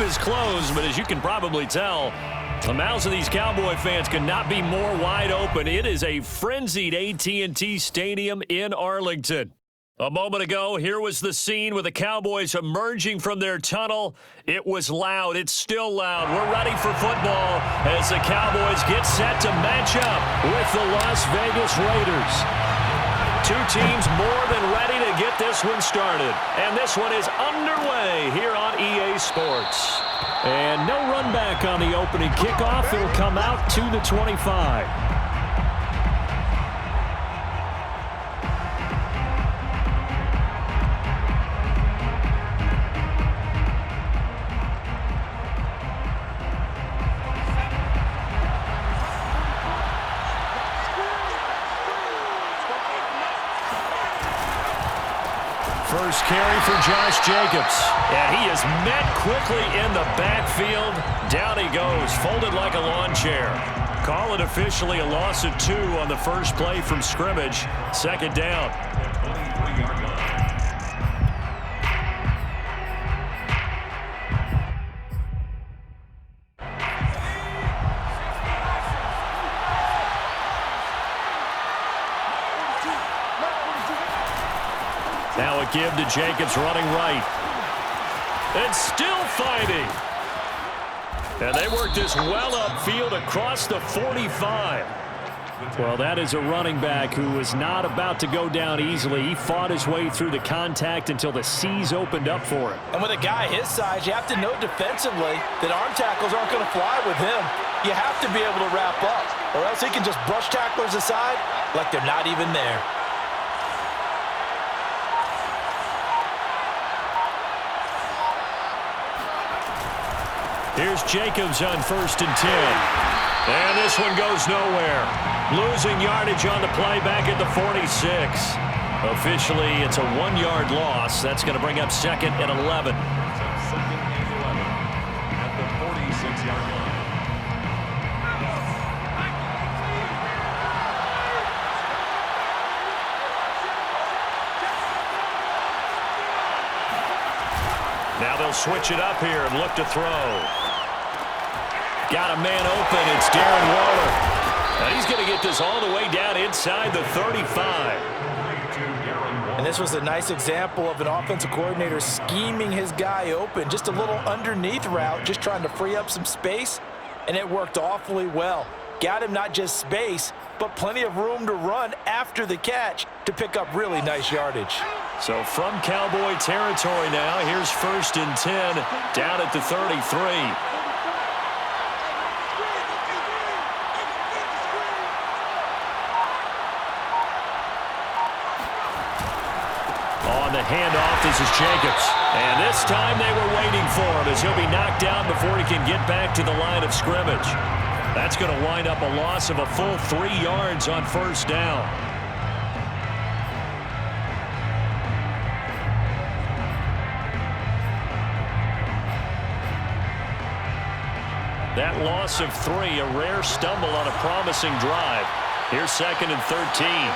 is closed, but as you can probably tell, the mouths of these Cowboy fans could not be more wide open. It is a frenzied AT&T Stadium in Arlington. A moment ago, here was the scene with the Cowboys emerging from their tunnel. It was loud. It's still loud. We're ready for football as the Cowboys get set to match up with the Las Vegas Raiders. Two teams more than ready to get this one started. And this one is underway here on EA Sports. And no run back on the opening kickoff. It'll come out to the 25. First carry for Josh Jacobs. And he is met quickly in the backfield. Down he goes, folded like a lawn chair. Call it officially a loss of 2 on the first play from scrimmage. Second down. Now a give to Jacobs running right. And still fighting. And they work this well upfield across the 45. Well, that is a running back who was not about to go down easily. He fought his way through the contact until the C's opened up for him. And with a guy his size, you have to know defensively that arm tackles aren't going to fly with him. You have to be able to wrap up, or else he can just brush tacklers aside like they're not even there. Here's Jacobs on 1st and 10. And this one goes nowhere. Losing yardage on the play back at the 46. Officially, it's a 1-yard loss. That's going to bring up 2nd and 11. Second and 11 at the 46-yard line. Now they'll switch it up here and look to throw. Got a man open. It's Darren Waller. And he's going to get this all the way down inside the 35. And this was a nice example of an offensive coordinator scheming his guy open. Just a little underneath route, just trying to free up some space. And it worked awfully well. Got him not just space, but plenty of room to run after the catch to pick up really nice yardage. So from Cowboy territory now, here's 1st and 10 down at the 33. On the handoff, this is Jacobs. And this time they were waiting for him as he'll be knocked down before he can get back to the line of scrimmage. That's going to wind up a loss of a full 3 yards on 1st down. That loss of 3, a rare stumble on a promising drive. Here's 2nd and 13.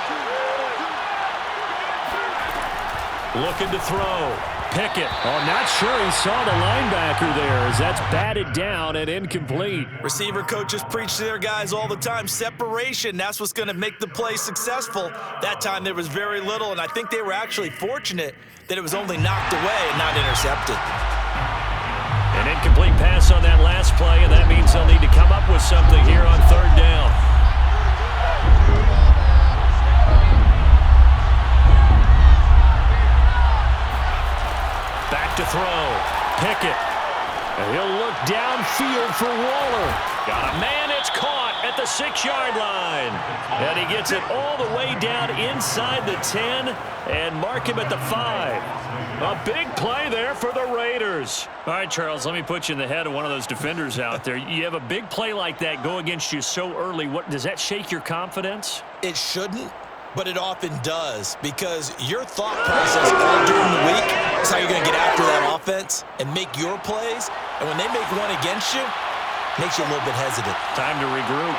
Looking to throw. Pickett. Oh, not sure he saw the linebacker there as that's batted down and incomplete. Receiver coaches preach to their guys all the time. Separation, that's what's going to make the play successful. That time there was very little, and I think they were actually fortunate that it was only knocked away and not intercepted. An incomplete pass on that last play, and that means they'll need to come up with something here on 3rd down. Back to throw. Pickett. And he'll look downfield for Waller. Got a man. It's caught at the 6-yard line. And he gets it all the way down inside the 10 and mark him at the 5. A big play there for the Raiders. All right, Charles, let me put you in the head of one of those defenders out there. You have a big play like that go against you so early. What does that shake your confidence? It shouldn't, but it often does, because your thought process all during the week is how you're going to get after that offense and make your plays. And when they make one against you, it makes you a little bit hesitant. Time to regroup.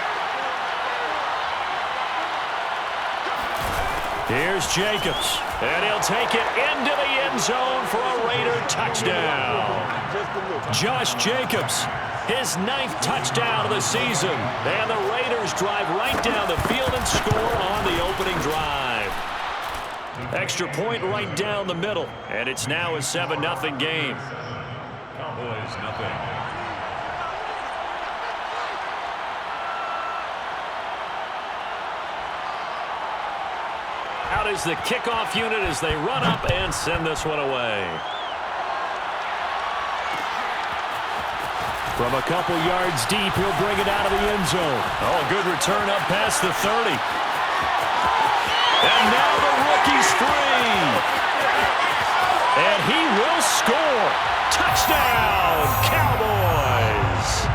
Here's Jacobs, and he'll take it into the end zone for a Raider touchdown. Josh Jacobs, his 9th touchdown of the season. And the Raiders drive right down the field and score on the opening drive. Extra point right down the middle, and it's now a 7-0 game. Cowboys, nothing. Out is the kickoff unit as they run up and send this one away. From a couple yards deep, he'll bring it out of the end zone. Oh, good return up past the 30. And now the rookie's free. And he will score. Touchdown, Cowboys.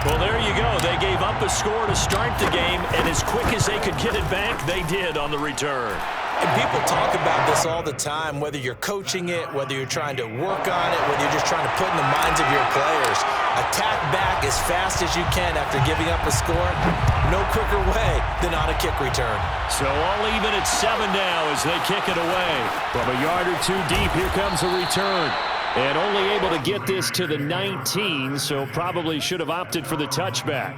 Well, there you go. They gave up a score to start the game, and as quick as they could get it back, they did on the return. And people talk about this all the time, whether you're coaching it, whether you're trying to work on it, whether you're just trying to put in the minds of your players. Attack back as fast as you can after giving up a score. No quicker way than on a kick return. So all even at 7 now as they kick it away. From a yard or two deep, here comes a return. And only able to get this to the 19, so probably should have opted for the touchback.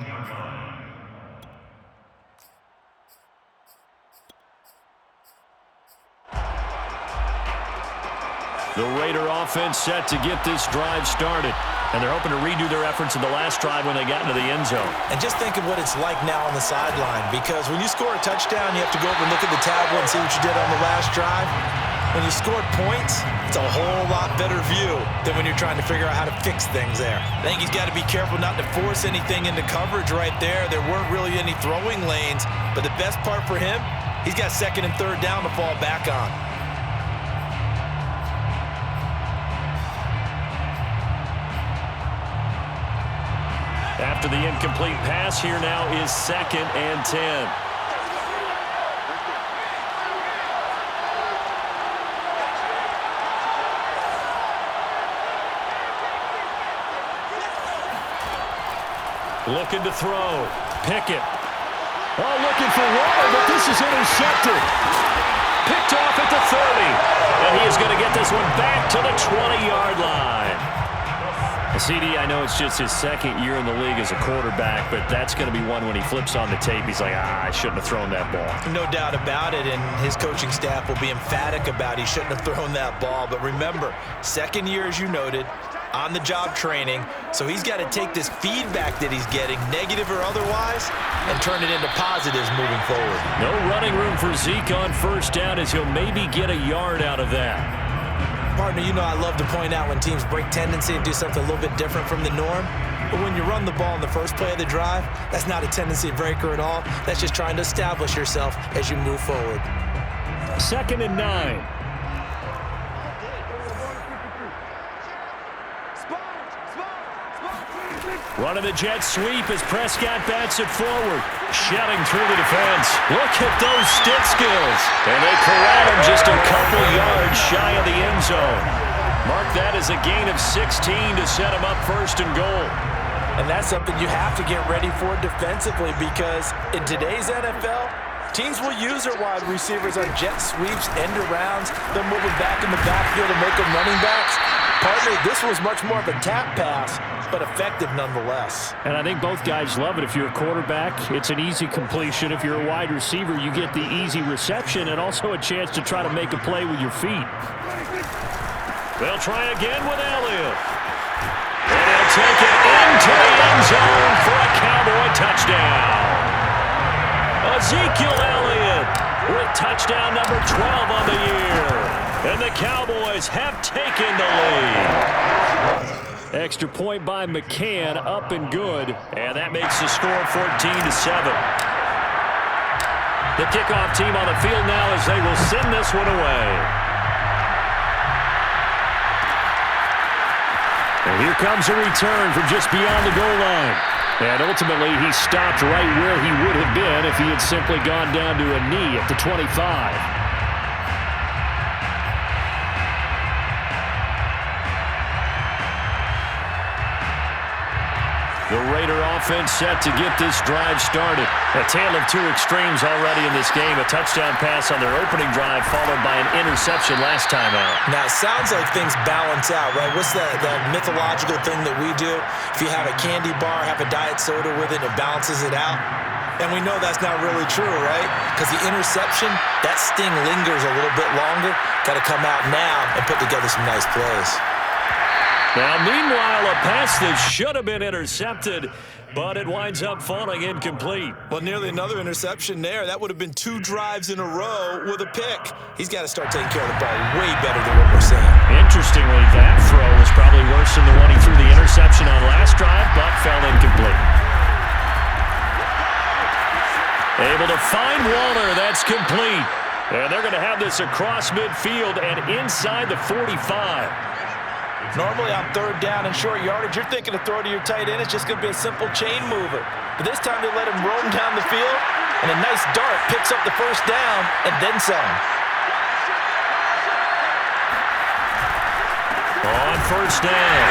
The Raider offense set to get this drive started. And they're hoping to redo their efforts in the last drive when they got into the end zone. And just think of what it's like now on the sideline, because when you score a touchdown, you have to go over and look at the tablet and see what you did on the last drive. When you scored points, it's a whole lot better view than when you're trying to figure out how to fix things there. I think he's got to be careful not to force anything into coverage right there. There weren't really any throwing lanes, but the best part for him, he's got 2nd and 3rd down to fall back on. After the incomplete pass, here now is 2nd and 10. Looking to throw. Pickett. Oh, looking for water, but this is intercepted. Picked off at the 30. And he is going to get this one back to the 20-yard line. CD, I know it's just his 2nd year in the league as a quarterback, but that's going to be one when he flips on the tape. He's like, I shouldn't have thrown that ball. No doubt about it, and his coaching staff will be emphatic about he shouldn't have thrown that ball. But remember, 2nd year, as you noted, on-the-job training, so he's got to take this feedback that he's getting, negative or otherwise, and turn it into positives moving forward. No running room for Zeke on 1st down as he'll maybe get a yard out of that. Partner, you know I love to point out when teams break tendency and do something a little bit different from the norm. But when you run the ball in the first play of the drive, that's not a tendency breaker at all. That's just trying to establish yourself as you move forward. 2nd and 9. Running the jet sweep as Prescott bats it forward. Shedding through the defense. Look at those stick skills. And they corral him just a couple yards shy of the end zone. Mark that as a gain of 16 to set him up 1st and goal. And that's something you have to get ready for defensively, because in today's NFL, teams will use their wide receivers on jet sweeps, end arounds. They'll move them back in the backfield and make them running backs. Partner, this was much more of a tap pass, but effective nonetheless. And I think both guys love it. If you're a quarterback, it's an easy completion. If you're a wide receiver, you get the easy reception and also a chance to try to make a play with your feet. They'll try again with Elliott. And he'll take it into the end zone for a Cowboy touchdown. Ezekiel Elliott with touchdown number 12 on the year. And the Cowboys have taken the lead. Extra point by McCann, up and good. And that makes the score 14-7. The kickoff team on the field now as they will send this one away. And here comes a return from just beyond the goal line. And ultimately, he stopped right where he would have been if he had simply gone down to a knee at the 25. The Raider offense set to get this drive started. A tale of two extremes already in this game. A touchdown pass on their opening drive followed by an interception last time out. Now, it sounds like things balance out, right? What's that mythological thing that we do? If you have a candy bar, have a diet soda with it, it balances it out. And we know that's not really true, right? Because the interception, that sting lingers a little bit longer. Got to come out now and put together some nice plays. Now, meanwhile, a pass that should have been intercepted, but it winds up falling incomplete. Well, nearly another interception there. That would have been 2 drives in a row with a pick. He's got to start taking care of the ball way better than what we're saying. Interestingly, that throw was probably worse than the one he threw the interception on last drive, but fell incomplete. Able to find Waller. That's complete. And they're going to have this across midfield and inside the 45. Normally on 3rd down and short yardage, you're thinking to throw to your tight end. It's just going to be a simple chain mover. But this time they let him roam down the field, and a nice dart picks up the first down and then some. On 1st down,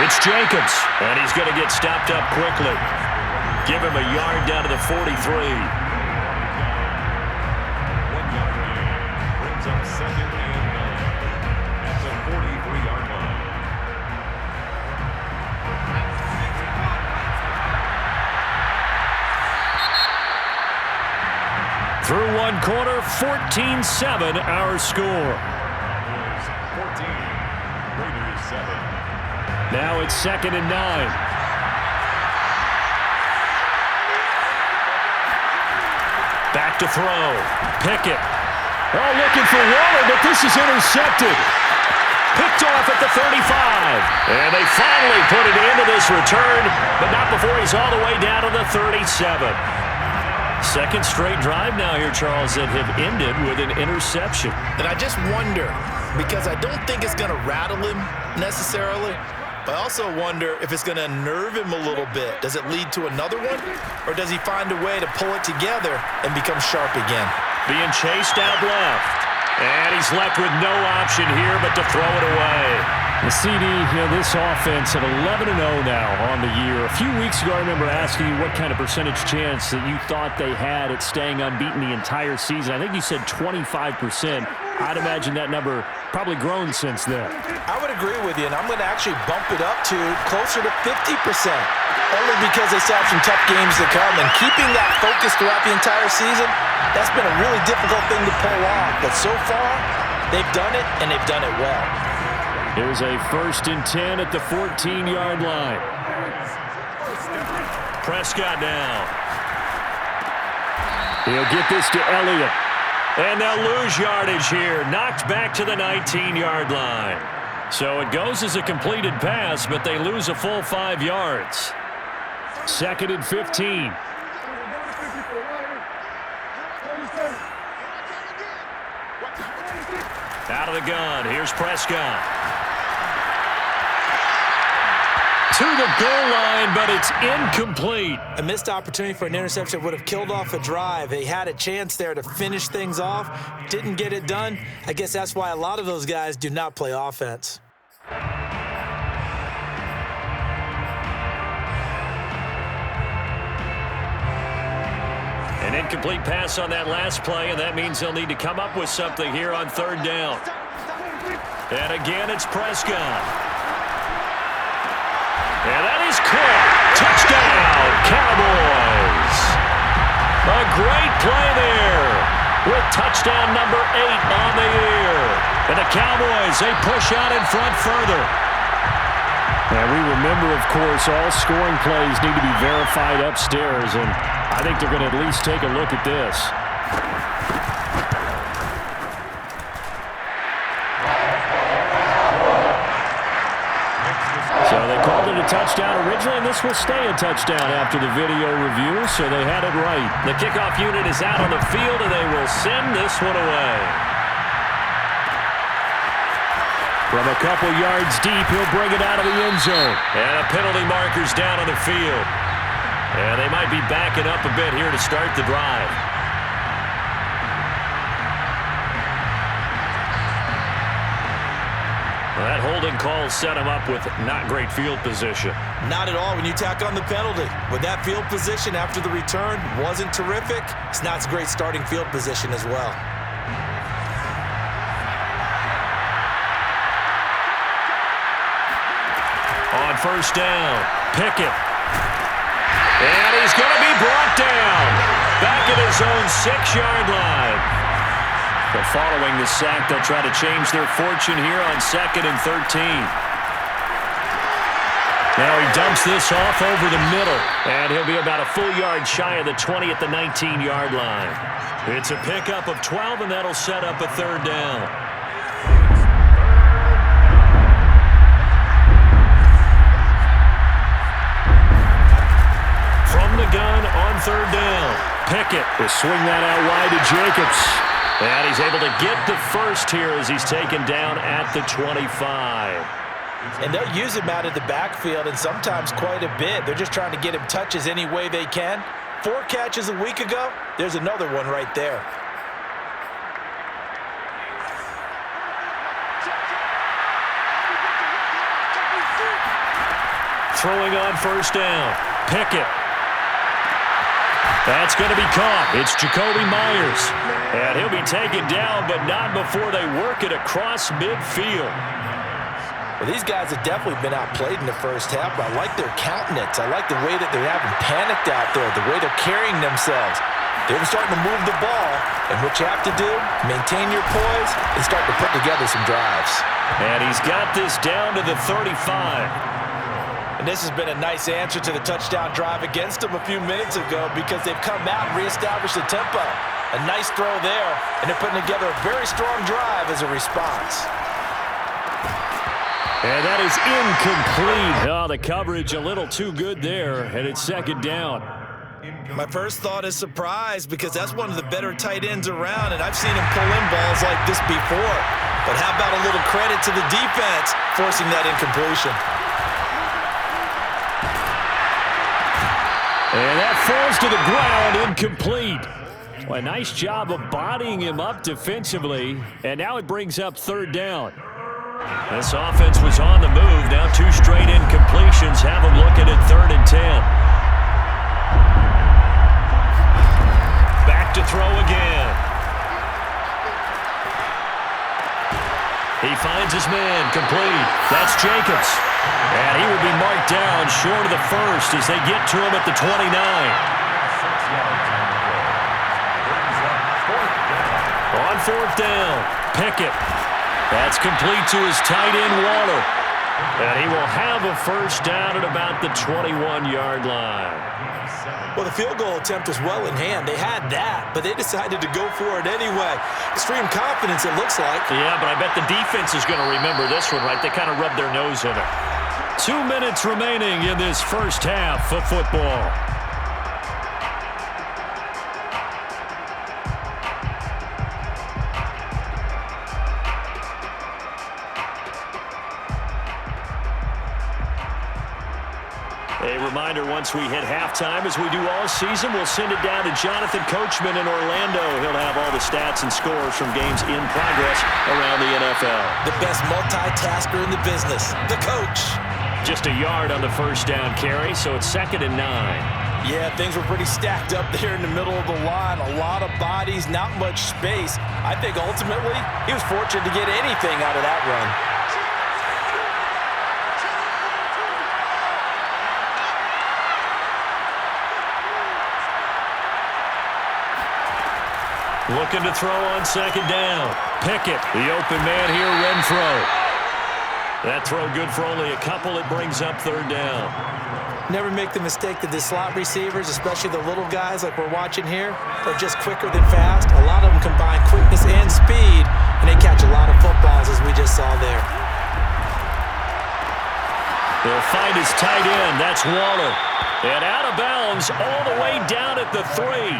it's Jacobs, and he's going to get stopped up quickly. Give him a yard down to the 43. 1 yard gain brings up 2nd and 9 at the 43-yard line. Through 1 quarter, 14-7 our score. Cowboys 14, Raiders 7. Now it's 2nd and 9. Back to throw. Pickett. Oh, looking for Waller, but this is intercepted. Picked off at the 35. And they finally put it into this return, but not before he's all the way down to the 37. Second straight drive now here, Charles, that have ended with an interception. And I just wonder, because I don't think it's going to rattle him necessarily, but I also wonder if it's going to nerve him a little bit. Does it lead to another one, or does he find a way to pull it together and become sharp again? Being chased out left. And he's left with no option here but to throw it away. The CD, this offense at 11-0 now on the year. A few weeks ago, I remember asking you what kind of percentage chance that you thought they had at staying unbeaten the entire season. I think you said 25%. I'd imagine that number probably grown since then. I would agree with you, and I'm going to actually bump it up to closer to 50%. Only because they still have some tough games to come, and keeping that focus throughout the entire season, that's been a really difficult thing to pull off. But so far, they've done it, and they've done it well. Here's a 1st and 10 at the 14-yard line. Prescott now. He'll get this to Elliott. And they'll lose yardage here. Knocked back to the 19-yard line. So it goes as a completed pass, but they lose a full 5 yards. 2nd and 15. Out of the gun. Here's Prescott. To the goal line, but it's incomplete. A missed opportunity for an interception would have killed off a drive. They had a chance there to finish things off. Didn't get it done. I guess that's why a lot of those guys do not play offense. An incomplete pass on that last play, and that means they'll need to come up with something here on 3rd down. And again, it's Prescott. And that is caught. Touchdown, Cowboys. A great play there with touchdown number 8 on the year. And the Cowboys, they push out in front further. And we remember, of course, all scoring plays need to be verified upstairs, and I think they're going to at least take a look at this. So they called it a touchdown originally, and this will stay a touchdown after the video review, so they had it right. The kickoff unit is out on the field, and they will send this one away. From a couple yards deep, he'll bring it out of the end zone. And a penalty marker's down on the field. And they might be backing up a bit here to start the drive. That holding call set him up with not great field position. Not at all when you tack on the penalty. With that field position after the return wasn't terrific, it's not a great starting field position as well. On first down, Pickett. And he's going to be brought down. Back at his own 6-yard line. But following the sack, they'll try to change their fortune here on 2nd and 13. Now he dumps this off over the middle. And he'll be about a full yard shy of the 20 at the 19-yard line. It's a pickup of 12, and that'll set up a 3rd down. From the gun on 3rd down. Pickett will swing that out wide to Jacobs. And he's able to get the first here as he's taken down at the 25. And they'll use him out of the backfield, and sometimes quite a bit. They're just trying to get him touches any way they can. 4 catches a week ago. There's another one right there. Throwing on first down. Pickett. That's going to be caught. It's Jacoby Myers. And he'll be taken down, but not before they work it across midfield. Well, these guys have definitely been outplayed in the first half, but I like their countenance. I like the way that they're having panicked out there, the way they're carrying themselves. They're starting to move the ball, and what you have to do, maintain your poise and start to put together some drives. And he's got this down to the 35. And this has been a nice answer to the touchdown drive against them a few minutes ago because they've come out and reestablished the tempo. A nice throw there, and they're putting together a very strong drive as a response. And that is incomplete. Oh, the coverage a little too good there, and it's 2nd down. My first thought is surprise because that's one of the better tight ends around, and I've seen him pull in balls like this before. But how about a little credit to the defense forcing that incompletion? And that falls to the ground, incomplete. Well, a nice job of bodying him up defensively, and now it brings up 3rd down. This offense was on the move. Now 2 straight incompletions have them looking at 3rd and 10. Back to throw again. He finds his man, complete. That's Jacobs. And he will be marked down short of the first as they get to him at the 29. On 4th down, Pickett. That's complete to his tight end, Waller. And he will have a first down at about the 21-yard line. Well, the field goal attempt was well in hand. They had that, but they decided to go for it anyway. Extreme confidence, it looks like. Yeah, but I bet the defense is going to remember this one, right? They kind of rubbed their nose in it. 2 minutes remaining in this first half of football. A reminder, once we hit halftime, as we do all season, we'll send it down to Jonathan Coachman in Orlando. He'll have all the stats and scores from games in progress around the NFL. The best multitasker in the business, the coach. Just a yard on the first down carry, so it's 2nd and 9. Yeah, things were pretty stacked up there in the middle of the line. A lot of bodies, not much space. I think ultimately he was fortunate to get anything out of that run. Looking to throw on 2nd down. Pickett, the open man here, Renfro. That throw good for only a couple. It brings up 3rd down. Never make the mistake that the slot receivers, especially the little guys like we're watching here, are just quicker than fast. A lot of them combine quickness and speed, and they catch a lot of footballs, as we just saw there. They'll find his tight end. That's Waller. And out of bounds all the way down at the 3.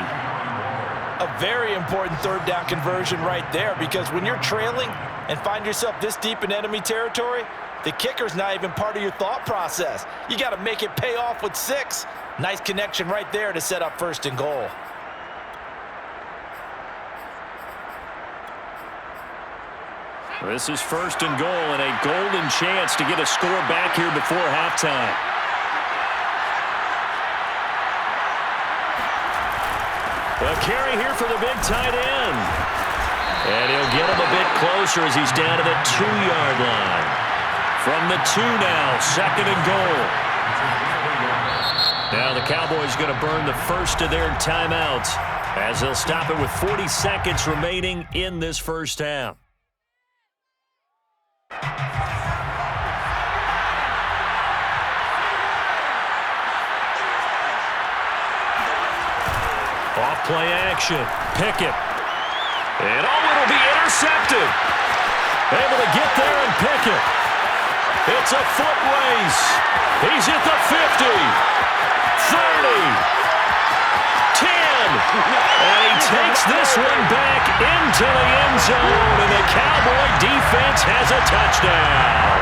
A very important 3rd down conversion right there, because when you're trailing and find yourself this deep in enemy territory, the kicker's not even part of your thought process. You got to make it pay off with 6. Nice connection right there to set up 1st and goal. This is 1st and goal and a golden chance to get a score back here before halftime. A carry here for the big tight end. And he'll get him a bit closer as he's down to the 2-yard line. From the 2 now, 2nd and goal. Now the Cowboys going to burn the first of their timeouts as they'll stop it with 40 seconds remaining in this first half. Off-play action. Pickett. And it'll be intercepted. Able to get there and pick it. It's a foot race. He's at the 50. 30. 10. And he takes this one back into the end zone. And the Cowboy defense has a touchdown.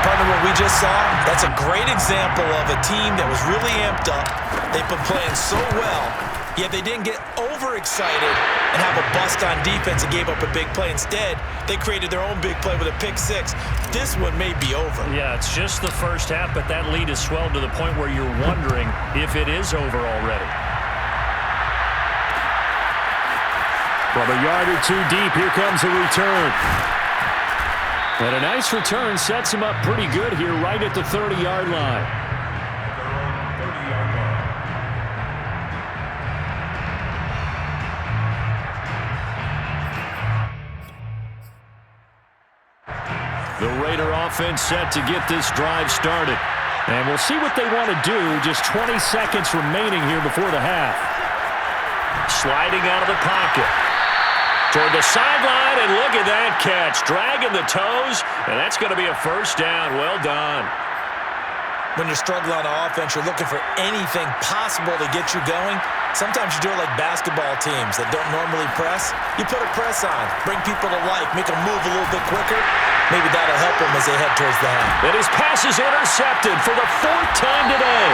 Partner, what we just saw, that's a great example of a team that was really amped up. They've been playing so well, yet they didn't get overexcited and have a bust on defense and gave up a big play. Instead, they created their own big play with a pick six. This one may be over. Yeah, it's just the first half, but that lead has swelled to the point where you're wondering if it is over already. From a yard or two deep, here comes a return. And a nice return sets him up pretty good here right at the 30-yard line. The Raider offense set to get this drive started. And we'll see what they want to do. Just 20 seconds remaining here before the half. Sliding out of the pocket. Toward the sideline, and look at that catch. Dragging the toes, and that's going to be a first down. Well done. When you're struggling on offense, you're looking for anything possible to get you going. Sometimes you do it like basketball teams that don't normally press. You put a press on, bring people to life, make them move a little bit quicker. Maybe that'll help them as they head towards the half. And his pass is intercepted for the 4th time today.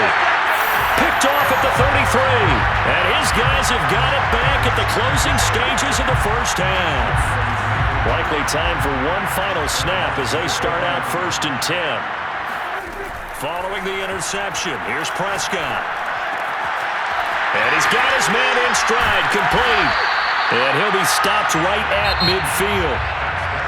Picked off at the 33. And his guys have got it back at the closing stages of the first half. Likely time for one final snap as they start out 1st and 10. Following the interception, here's Prescott. And he's got his man in stride, complete. And he'll be stopped right at midfield.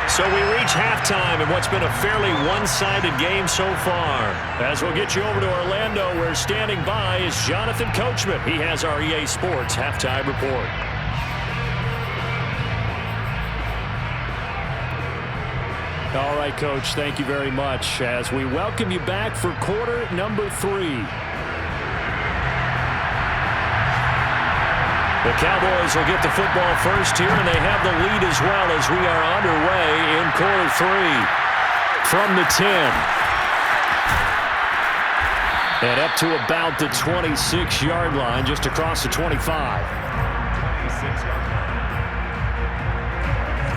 So we reach halftime in what's been a fairly one-sided game so far. As we'll get you over to Orlando, where standing by is Jonathan Coachman. He has our EA Sports halftime report. All right, Coach, thank you very much as we welcome you back for quarter number 3. The Cowboys will get the football first here, and they have the lead as well as we are underway in quarter 3 from the 10. And up to about the 26-yard line, just across the 25.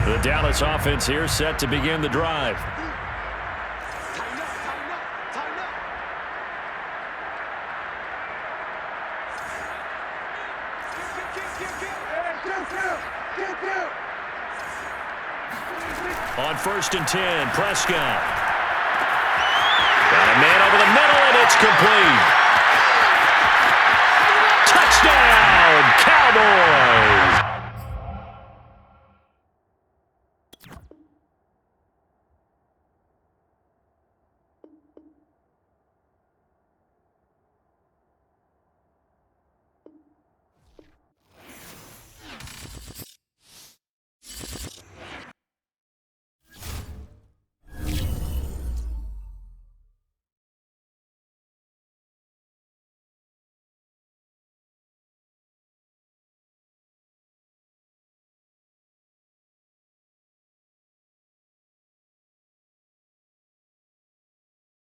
The Dallas offense here set to begin the drive. On 1st and 10, Prescott. Got a man over the middle, and it's complete. Touchdown, Cowboys!